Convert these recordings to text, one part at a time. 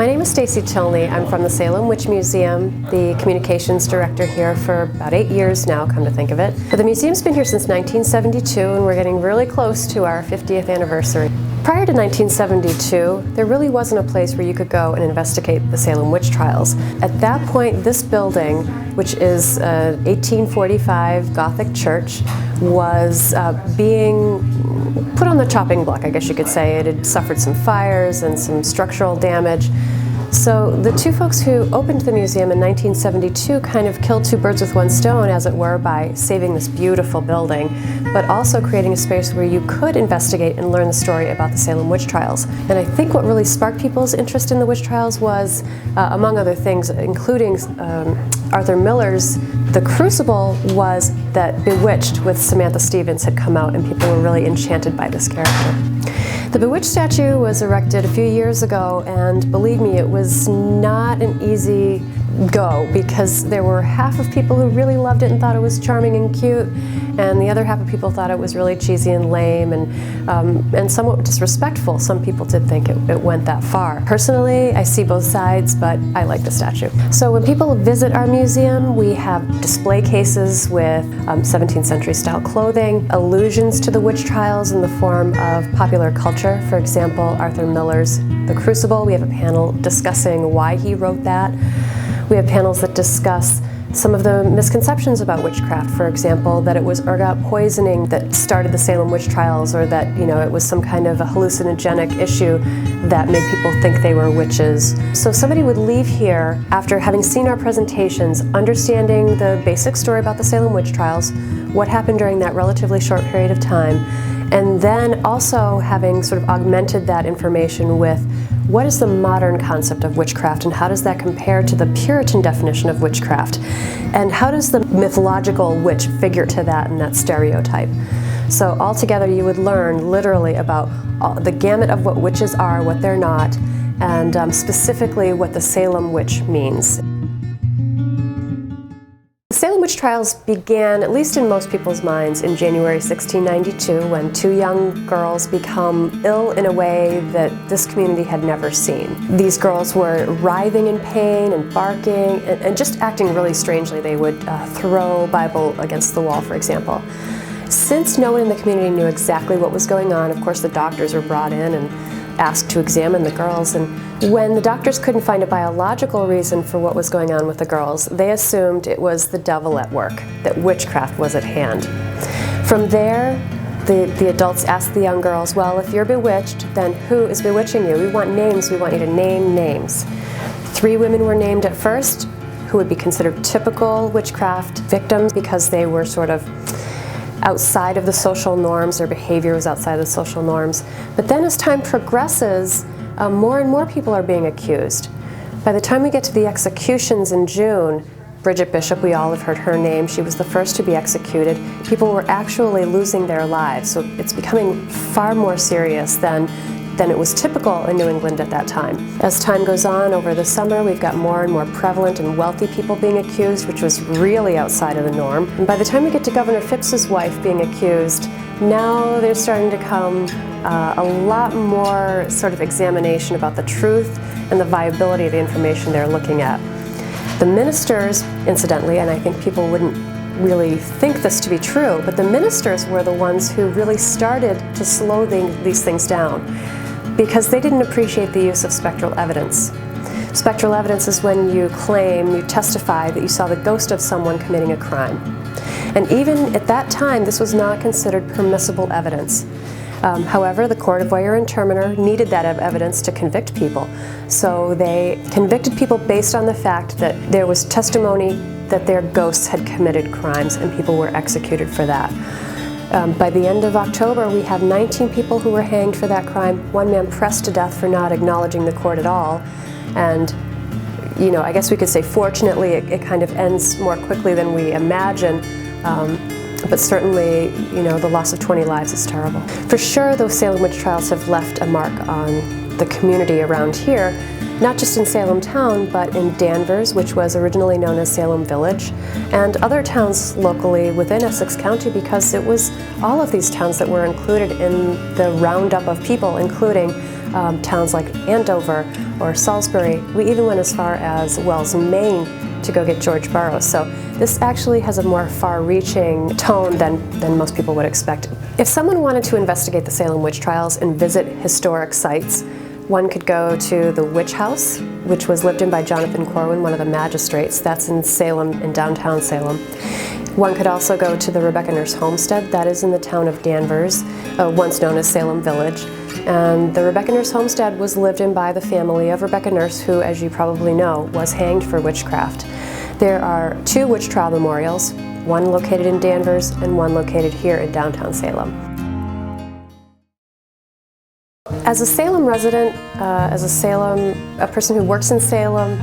My name is Stacy Tilney. I'm from the Salem Witch Museum, the communications director here for about 8 years now, come to think of it. But the museum's been here since 1972, and we're getting really close to our 50th anniversary. Prior to 1972, there really wasn't a place where you could go and investigate the Salem witch trials. At that point, this building, which is an 1845 Gothic church, was being put on the chopping block, I guess you could say. It had suffered some fires and some structural damage. So the two folks who opened the museum in 1972 kind of killed two birds with one stone, as it were, by saving this beautiful building, but also creating a space where you could investigate and learn the story about the Salem witch trials. And I think what really sparked people's interest in the witch trials was, among other things, including Arthur Miller's The Crucible, was that Bewitched with Samantha Stevens had come out, and people were really enchanted by this character. The Bewitched statue was erected a few years ago, and believe me, it was not an easy go, because there were half of people who really loved it and thought it was charming and cute, and the other half of people thought it was really cheesy and lame and somewhat disrespectful. Some people did think it went that far. Personally, I see both sides, but I like the statue. So when people visit our museum, we have display cases with 17th century style clothing, allusions to the witch trials in the form of popular culture. For example, Arthur Miller's The Crucible. We have a panel discussing why he wrote that. We have panels that discuss some of the misconceptions about witchcraft. For example, that it was ergot poisoning that started the Salem witch trials, or that, it was some kind of a hallucinogenic issue that made people think they were witches. So somebody would leave here after having seen our presentations, understanding the basic story about the Salem witch trials, what happened during that relatively short period of time, and then also having sort of augmented that information with what is the modern concept of witchcraft, and how does that compare to the Puritan definition of witchcraft? And how does the mythological witch figure to that and that stereotype? So altogether you would learn literally about the gamut of what witches are, what they're not, and specifically what the Salem witch means. The Salem witch trials began, at least in most people's minds, in January 1692, when two young girls become ill in a way that this community had never seen. These girls were writhing in pain and barking and just acting really strangely. They would throw Bible against the wall, for example. Since no one in the community knew exactly what was going on, of course the doctors were brought in and asked to examine the girls, and when the doctors couldn't find a biological reason for what was going on with the girls, they assumed it was the devil at work, that witchcraft was at hand. From there, the adults asked the young girls, well, if you're bewitched, then who is bewitching you? We want names, we want you to name names. 3 women were named at first, who would be considered typical witchcraft victims because they were sort of outside of the social norms. Their behavior was outside of the social norms. But then as time progresses, more and more people are being accused. By the time we get to the executions in June, Bridget Bishop, we all have heard her name, she was the first to be executed. People were actually losing their lives, so it's becoming far more serious than it was typical in New England at that time. As time goes on, over the summer, we've got more and more prevalent and wealthy people being accused, which was really outside of the norm. And by the time we get to Governor Phipps's wife being accused, now there's starting to come a lot more sort of examination about the truth and the viability of the information they're looking at. The ministers, incidentally, and I think people wouldn't really think this to be true, but the ministers were the ones who really started to slow these things down, because they didn't appreciate the use of spectral evidence. Spectral evidence is when you claim, you testify that you saw the ghost of someone committing a crime. And even at that time, this was not considered permissible evidence. However, the Court of Oyer and Terminer needed that evidence to convict people. So they convicted people based on the fact that there was testimony that their ghosts had committed crimes, and people were executed for that. By the end of October, we have 19 people who were hanged for that crime, 1 man pressed to death for not acknowledging the court at all. And I guess we could say fortunately it kind of ends more quickly than we imagine. But certainly, the loss of 20 lives is terrible. For sure, those Salem witch trials have left a mark on the community around here, not just in Salem town, but in Danvers, which was originally known as Salem Village, and other towns locally within Essex County, because it was all of these towns that were included in the roundup of people, including towns like Andover, or Salisbury. We even went as far as Wells, Maine to go get George Burroughs. So this actually has a more far-reaching tone than most people would expect. If someone wanted to investigate the Salem witch trials and visit historic sites, one could go to the Witch House, which was lived in by Jonathan Corwin, one of the magistrates. That's in Salem, in downtown Salem. One could also go to the Rebecca Nurse Homestead. That is in the town of Danvers, once known as Salem Village. And the Rebecca Nurse Homestead was lived in by the family of Rebecca Nurse, who, as you probably know, was hanged for witchcraft. There are 2 witch trial memorials, one located in Danvers and one located here in downtown Salem. As a Salem resident, a person who works in Salem,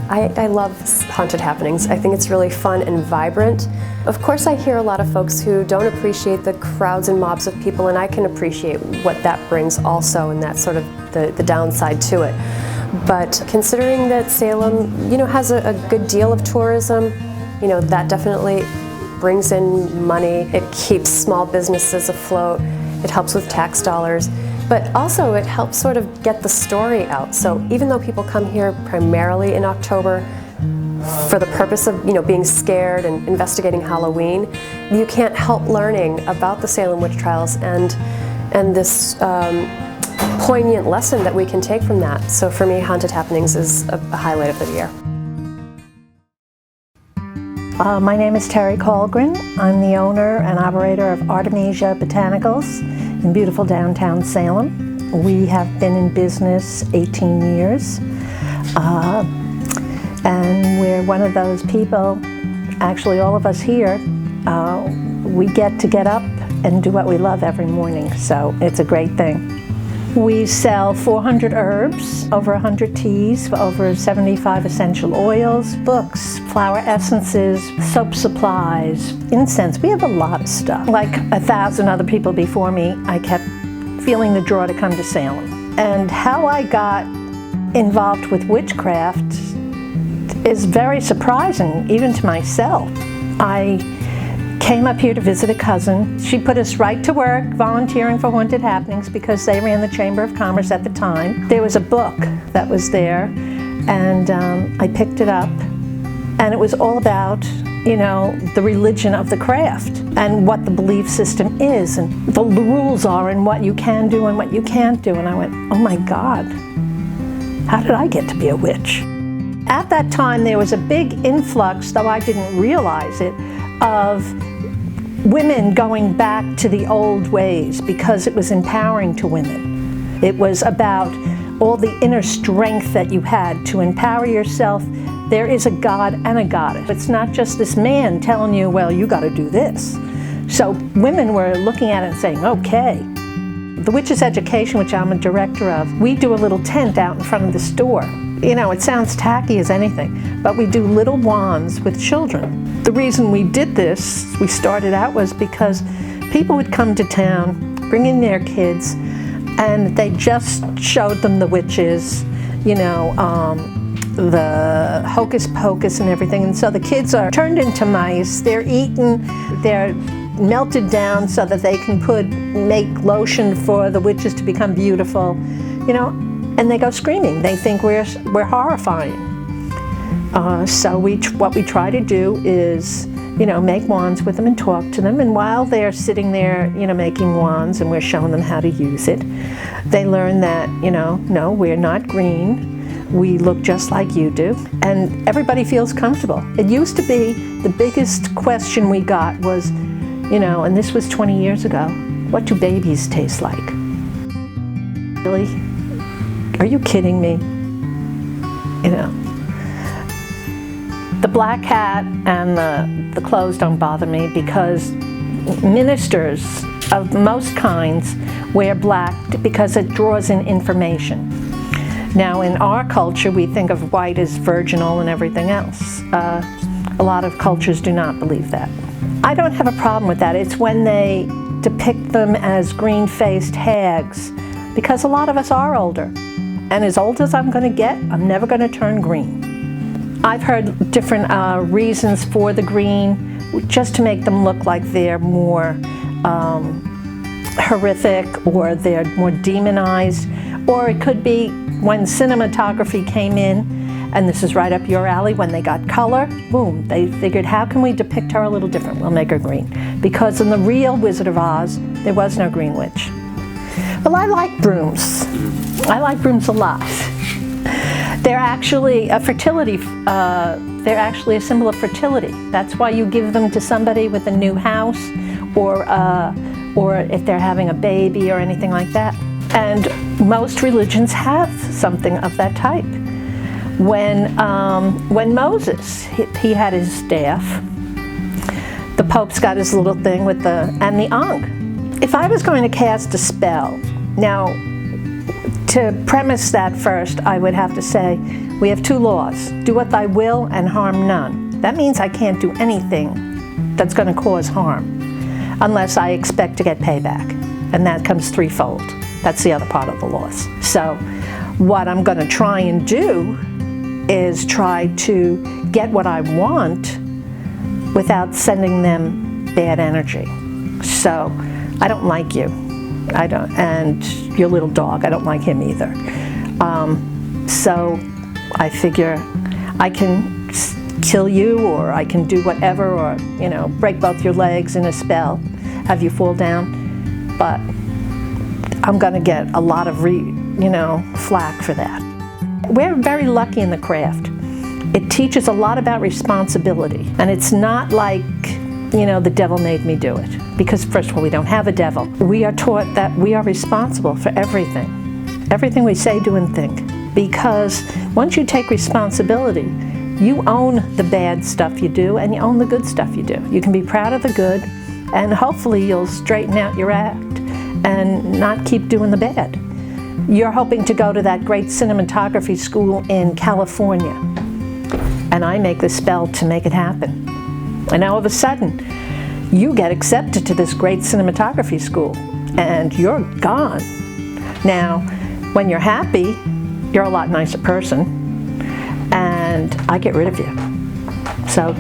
I love haunted happenings. I think it's really fun and vibrant. Of course, I hear a lot of folks who don't appreciate the crowds and mobs of people, and I can appreciate what that brings also, and that's sort of the downside to it. But considering that Salem, has a good deal of tourism, that definitely brings in money. It keeps small businesses afloat. It helps with tax dollars. But also it helps sort of get the story out. So even though people come here primarily in October for the purpose of being scared and investigating Halloween, you can't help learning about the Salem witch trials and this poignant lesson that we can take from that. So for me, haunted happenings is a highlight of the year. My name is Terry Colgren. I'm the owner and operator of Artemisia Botanicals in beautiful downtown Salem. We have been in business 18 years, and we're one of those people, actually all of us here, we get up and do what we love every morning, so it's a great thing. We sell 400 herbs, over 100 teas, over 75 essential oils, books, flower essences, soap supplies, incense. We have a lot of stuff. Like 1,000 other people before me, I kept feeling the draw to come to Salem. And how I got involved with witchcraft is very surprising, even to myself. I came up here to visit a cousin. She put us right to work volunteering for haunted happenings because they ran the Chamber of Commerce at the time. There was a book that was there, and I picked it up, and it was all about the religion of the craft and what the belief system is and the rules are and what you can do and what you can't do. And I went, oh my God, how did I get to be a witch? At that time there was a big influx, though I didn't realize it, of women going back to the old ways because it was empowering to women. It was about all the inner strength that you had to empower yourself. There is a God and a goddess. It's not just this man telling you, well, you got to do this. So women were looking at it and saying, okay. The Witch's Education, which I'm a director of, we do a little tent out in front of the store. It sounds tacky as anything, but we do little wands with children. The reason we did this, we started out, was because people would come to town, bring in their kids, and they just showed them the witches, the hocus pocus and everything. And so the kids are turned into mice, they're eaten, they're melted down so that they can make lotion for the witches to become beautiful, and they go screaming. They think we're horrifying. So what we try to do is, make wands with them and talk to them. And while they're sitting there, making wands and we're showing them how to use it, they learn that, no, we're not green. We look just like you do. And everybody feels comfortable. It used to be the biggest question we got was, and this was 20 years ago, what do babies taste like? Really? Are you kidding me? The black hat and the clothes don't bother me because ministers of most kinds wear black because it draws in information. Now in our culture we think of white as virginal and everything else. A lot of cultures do not believe that. I don't have a problem with that. It's when they depict them as green-faced hags, because a lot of us are older. And as old as I'm going to get, I'm never going to turn green. I've heard different reasons for the green, just to make them look like they're more horrific or they're more demonized. Or it could be when cinematography came in, and this is right up your alley, when they got color, boom, they figured, how can we depict her a little different? We'll make her green. Because in the real Wizard of Oz, there was no green witch. Well, I like brooms. I like brooms a lot. They're actually a fertility, they're actually a symbol of fertility. That's why you give them to somebody with a new house, or if they're having a baby or anything like that. And most religions have something of that type. When Moses, he had his staff, the Pope's got his little thing with and the ankh. If I was going to cast a spell, now, to premise that first, I would have to say, we have two laws. Do what thy will and harm none. That means I can't do anything that's going to cause harm, unless I expect to get payback. And that comes threefold. That's the other part of the laws. So what I'm going to try and do is try to get what I want without sending them bad energy. So I don't like you. I don't, and your little dog, I don't like him either. So I figure I can kill you, or I can do whatever, or, you know, break both your legs in a spell, have you fall down, but I'm gonna get a lot of flack for that. We're very lucky in the craft. It teaches a lot about responsibility, and it's not like, the devil made me do it. Because first of all, we don't have a devil. We are taught that we are responsible for everything we say, do, and think. Because once you take responsibility, you own the bad stuff you do, and you own the good stuff you do. You can be proud of the good, and hopefully you'll straighten out your act and not keep doing the bad. You're hoping to go to that great cinematography school in California, and I make the spell to make it happen. And now all of a sudden, you get accepted to this great cinematography school, and you're gone. Now, when you're happy, you're a lot nicer person, and I get rid of you. So,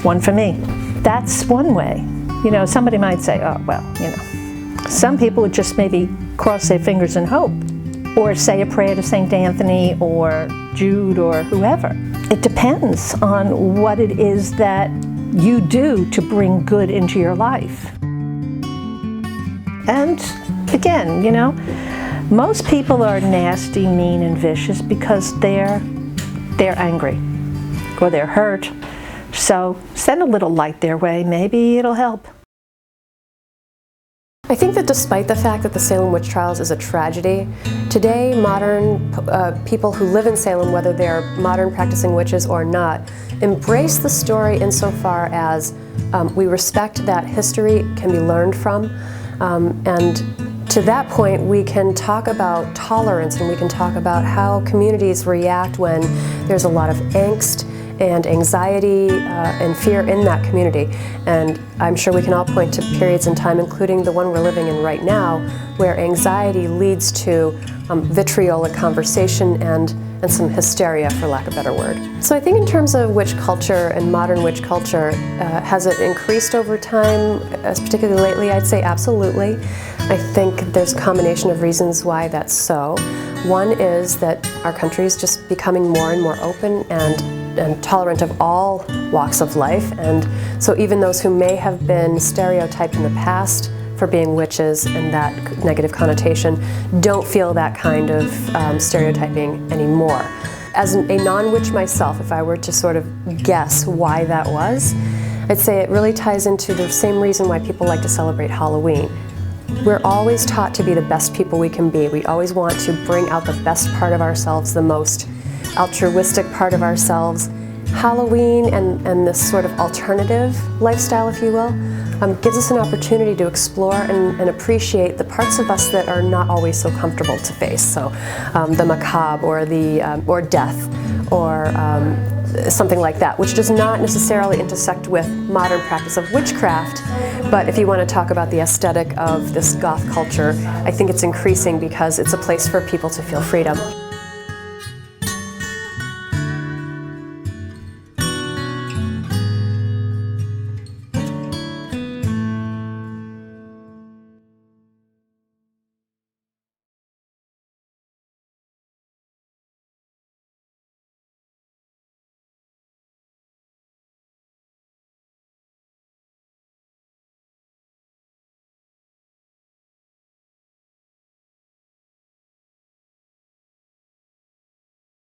one for me. That's one way. Somebody might say, oh, well, some people would just maybe cross their fingers and hope, or say a prayer to St. Anthony or Jude or whoever. It depends on what it is that you do to bring good into your life. And again, most people are nasty, mean, and vicious because they're angry or they're hurt. So send a little light their way, maybe it'll help. I think that despite the fact that the Salem witch trials is a tragedy, today modern people who live in Salem, whether they're modern practicing witches or not, embrace the story insofar as we respect that history can be learned from, and to that point we can talk about tolerance, and we can talk about how communities react when there's a lot of angst and anxiety and fear in that community. And I'm sure we can all point to periods in time, including the one we're living in right now, where anxiety leads to vitriolic conversation and some hysteria, for lack of a better word. So I think in terms of witch culture and modern witch culture, has it increased over time, particularly lately? I'd say absolutely. I think there's a combination of reasons why that's so. One is that our country is just becoming more and more open and tolerant of all walks of life, and so even those who may have been stereotyped in the past for being witches and that negative connotation don't feel that kind of stereotyping anymore. As a non-witch myself, if I were to sort of guess why that was, I'd say it really ties into the same reason why people like to celebrate Halloween. We're always taught to be the best people we can be. We always want to bring out the best part of ourselves, the most altruistic part of ourselves. Halloween and this sort of alternative lifestyle, if you will, gives us an opportunity to explore and appreciate the parts of us that are not always so comfortable to face. So the macabre, or death, or something like that, which does not necessarily intersect with modern practice of witchcraft. But if you want to talk about the aesthetic of this goth culture, I think it's increasing because it's a place for people to feel freedom.